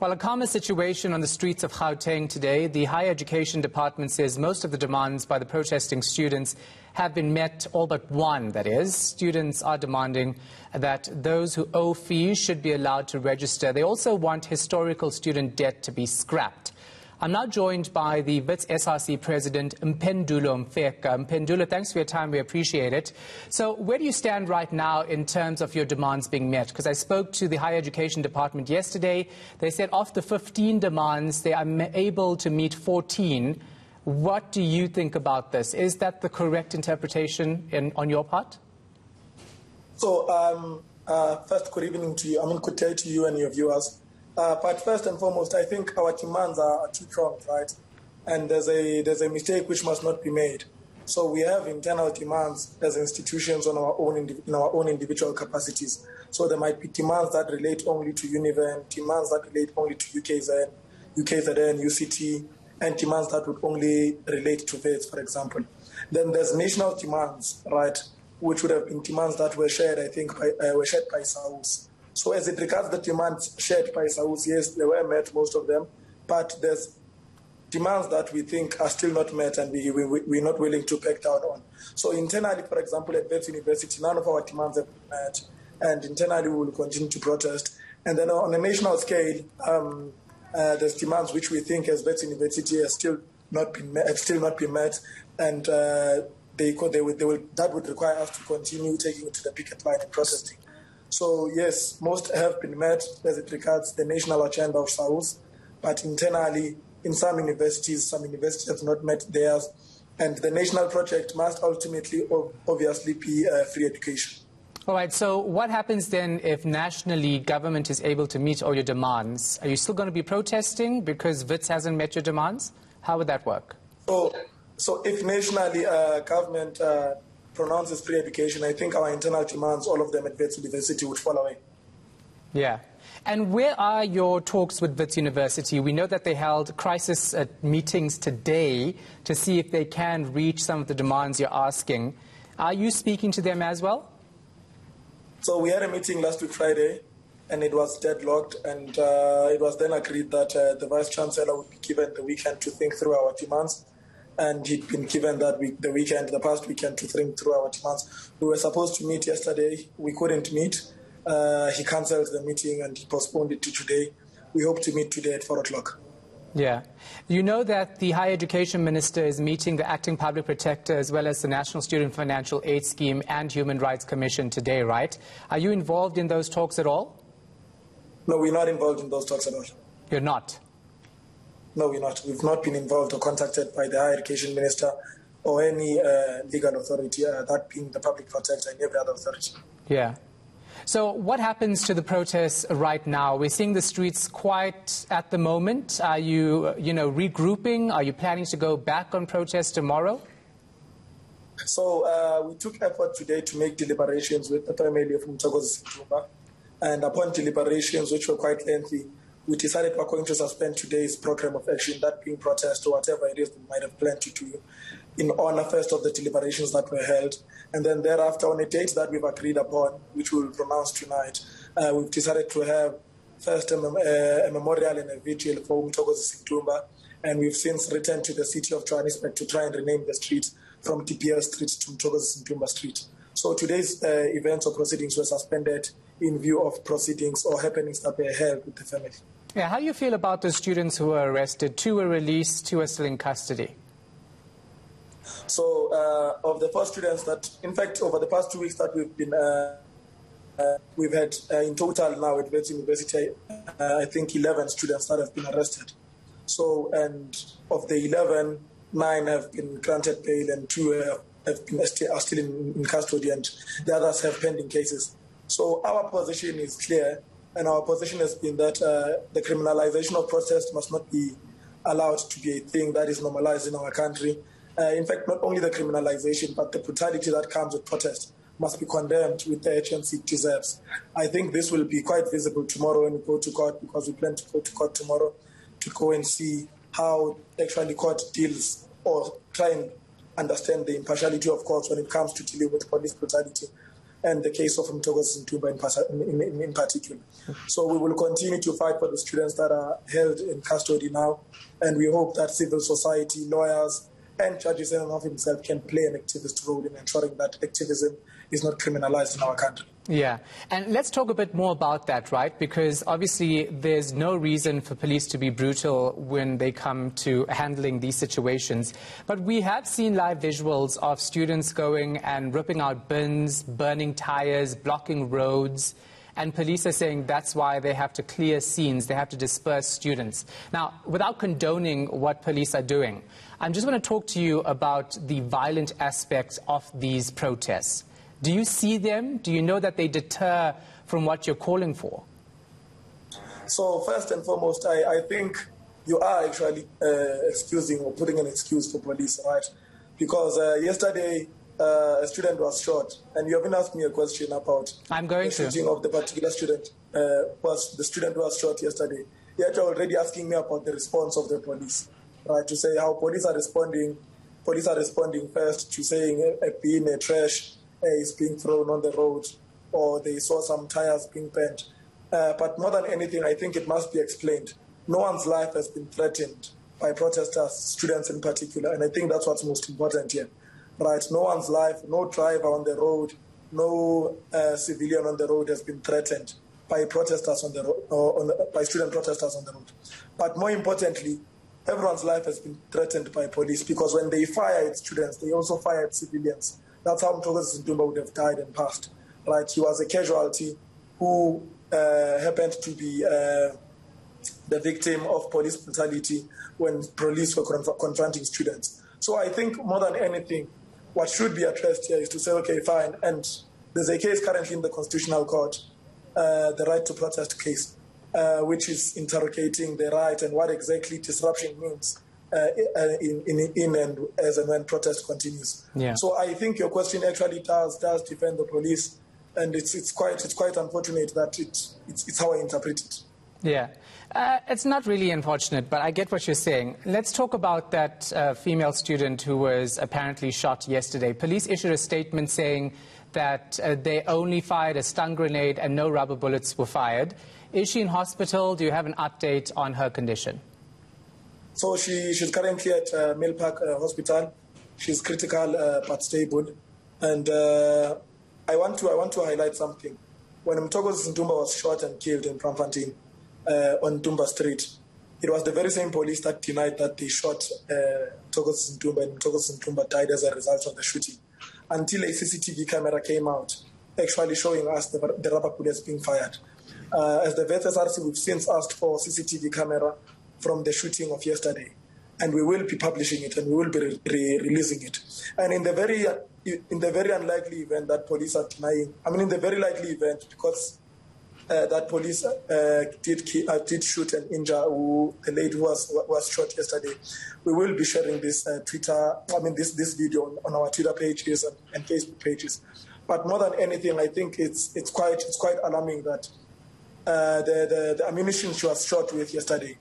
Well, a calmer situation on the streets of Gauteng today. The Higher Education Department says most of the demands by the protesting students have been met, all but one, that is. Students are demanding that those who owe fees should be allowed to register. They also want historical student debt to be scrapped. I'm now joined by the Wits SRC President, Mpendulo Mfeka. Mpendulo, thanks for your time. We appreciate it. So where do you stand right now in terms of your demands being met? Because I spoke to the Higher Education Department yesterday. They said of the 15 demands, they are able to meet 14. What do you think about this? Is that the correct interpretation on your part? So, first, good evening to you. Good day to you and your viewers. But first and foremost, I think our demands are too prompt, right? And there's a mistake which must not be made. So we have internal demands as institutions on our own in our own individual capacities. So there might be demands that relate only to Univen, demands that relate only to UKZN, UCT, and demands that would only relate to Wits, for example. Then there's national demands, right, which would have been demands that were shared, I think, were shared by SAUS. So as it regards the demands shared by SAUS, yes, they were met, most of them, but there's demands that we think are still not met and we're not willing to back down on. So internally, for example, at Wits University, none of our demands have been met, and internally we will continue to protest. And then on a national scale, there's demands which we think as Wits University have still not been met, and that would require us to continue taking it to the picket line and protesting. So yes, most have been met as it regards the national agenda of SAUS, but internally, in some universities have not met theirs, and the national project must ultimately, obviously, be free education. All right, so what happens then if nationally government is able to meet all your demands? Are you still going to be protesting because Wits hasn't met your demands? How would that work? So if nationally government pronounces free education, I think our internal demands, all of them at Wits University, would fall away. Yeah. And where are your talks with Wits University? We know that they held crisis meetings today to see if they can reach some of the demands you're asking. Are you speaking to them as well? So we had a meeting last week Friday, and it was deadlocked, and it was then agreed that the Vice-Chancellor would be given the weekend to think through our demands. And he'd been given the past weekend to think through our demands. We were supposed to meet yesterday. We couldn't meet. He cancelled the meeting and he postponed it to today. We hope to meet today at 4 o'clock. Yeah. You know that the Higher Education Minister is meeting the Acting Public Protector as well as the National Student Financial Aid Scheme and Human Rights Commission today, right? Are you involved in those talks at all? No, we're not involved in those talks at all. You're not? No, we're not. We've not been involved or contacted by the Higher Education Minister or any legal authority, that being the Public Protector and every other authority. Yeah. So what happens to the protests right now? We're seeing the streets quiet at the moment. Are you, regrouping? Are you planning to go back on protest tomorrow? So we took effort today to make deliberations with the family of Mthokozi Situmba. And upon deliberations, which were quite lengthy, we decided we're going to suspend today's program of action, that being protest or whatever it is we might have planned to do, in honor first of the deliberations that were held. And then thereafter, on a date that we've agreed upon, which we will pronounce tonight, we've decided to have first a memorial and a vigil for Mthokozi Situmba. And we've since returned to the city of Johannesburg to try and rename the street from DPL Street to Mthokozi Situmba Street. So today's events or proceedings were suspended in view of proceedings or happenings that were held with the family. Yeah, how do you feel about the students who were arrested? 2 were released, 2 are still in custody. So of the 4 students that, in fact, over the past 2 weeks that we've had in total now at Wits University, I think 11 students that have been arrested. So, and of the 11, 9 have been granted bail and 2 are still in custody, and the others have pending cases. So our position is clear, and our position has been that the criminalization of protest must not be allowed to be a thing that is normalized in our country. In fact, not only the criminalization, but the brutality that comes with protest must be condemned with the urgency it deserves. I think this will be quite visible tomorrow when we go to court, because we plan to go to court tomorrow to go and see how actually court deals or try and understand the impartiality of courts when it comes to dealing with police brutality. and the case of Mpendulo Mfeka in particular. So we will continue to fight for the students that are held in custody now, and we hope that civil society, lawyers, and judges in and of himself can play an activist role in ensuring that activism is not criminalized in our country. Yeah, and let's talk a bit more about that, right? Because obviously there's no reason for police to be brutal when they come to handling these situations. But we have seen live visuals of students going and ripping out bins, burning tires, blocking roads. And police are saying that's why they have to clear scenes, they have to disperse students. Now, without condoning what police are doing, I'm just going to talk to you about the violent aspects of these protests. Do you see them? Do you know that they deter from what you're calling for? So first and foremost, I think you are actually excusing or putting an excuse for police, right? Because yesterday a student was shot, and you haven't asked me a question about the shooting of the particular student. Was the student who was shot yesterday? Yet you're already asking me about the response of the police, right? To say how police are responding. Police are responding first to saying a bin, a trash is being thrown on the road, or they saw some tires being bent. But more than anything, I think it must be explained. No one's life has been threatened by protesters, students in particular, and I think that's what's most important here. Right? No one's life, no driver on the road, no civilian on the road has been threatened by protesters on the road, by student protesters on the road. But more importantly, everyone's life has been threatened by police, because when they fire at students, they also fire at civilians. That's how Mpendulo Mfeka would have died and passed. Right? He was a casualty who happened to be the victim of police brutality when police were confronting students. So I think more than anything, what should be addressed here is to say, okay, fine, and there's a case currently in the Constitutional Court, the right to protest case, which is interrogating the right and what exactly disruption means in and as and when protest continues. Yeah. So I think your question actually does defend the police, and it's quite unfortunate that it's how I interpret it. Yeah. It's not really unfortunate, but I get what you're saying. Let's talk about that female student who was apparently shot yesterday. Police issued a statement saying that they only fired a stun grenade and no rubber bullets were fired. Is she in hospital? Do you have an update on her condition? So she's currently at Millpark Hospital. She's critical but stable. And I want to highlight something. When Mpendulo Mfeka was shot and killed in Braamfontein, on Tumba Street, it was the very same police that denied that they shot Mpendulo Mfeka, and Mpendulo Mfeka died as a result of the shooting, until a CCTV camera came out actually showing us the rubber bullets being fired. As the Wits SRC, we've since asked for CCTV camera from the shooting of yesterday, and we will be publishing it and we will be releasing it. And in the very unlikely event that police are denying, in the very likely event, because that police did shoot and injure the lady who was shot yesterday, we will be sharing this this video on our Twitter pages and Facebook pages. But more than anything, I think it's quite alarming that the ammunition she was shot with yesterday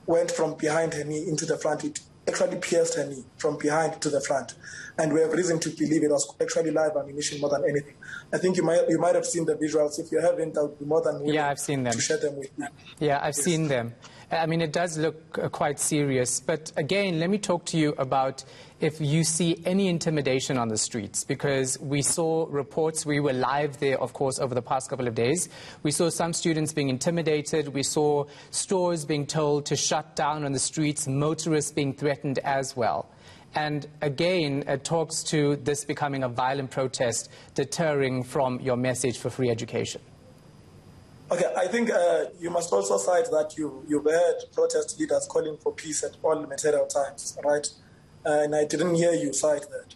went from behind her knee into the front. It actually pierced her knee from behind to the front, and we have reason to believe it was actually live ammunition more than anything. I think you might have seen the visuals. If you haven't, I would be more than willing I've seen them. To share them with you. Yeah, I've seen them. It does look quite serious. But again, let me talk to you about if you see any intimidation on the streets, because we saw reports. We were live there, of course, over the past couple of days. We saw some students being intimidated. We saw stores being told to shut down on the streets, motorists being threatened as well. And again, it talks to this becoming a violent protest, deterring from your message for free education. Okay, I think you must also cite that you've heard protest leaders calling for peace at all material times, right? And I didn't hear you cite that.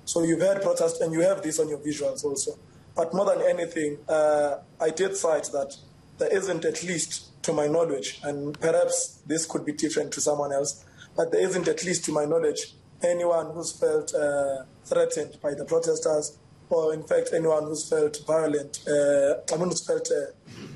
So you've heard protest, and you have this on your visuals also. But more than anything, I did cite that there isn't, at least to my knowledge, and perhaps this could be different to someone else, but there isn't, at least to my knowledge, anyone who's felt threatened by the protesters, or in fact anyone who's felt violent, who's felt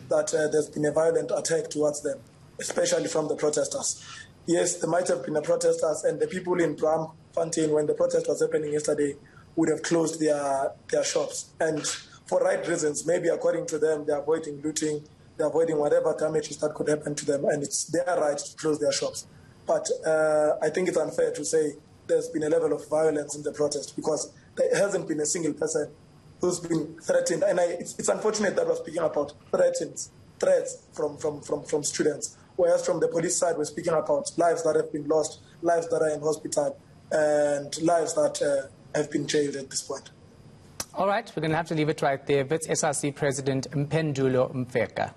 that there's been a violent attack towards them, especially from the protesters. Yes, there might have been the protesters, and the people in Braamfontein, when the protest was happening yesterday, would have closed their shops. And for right reasons. Maybe according to them, they're avoiding looting, they're avoiding whatever damages that could happen to them, and it's their right to close their shops. But I think it's unfair to say there's been a level of violence in the protest, because there hasn't been a single person who's been threatened. And it's unfortunate that we're speaking about threats from students, whereas from the police side, we're speaking about lives that have been lost, lives that are in hospital, and lives that have been jailed at this point. All right, we're going to have to leave it right there. Wits SRC President Mpendulo Mfeka.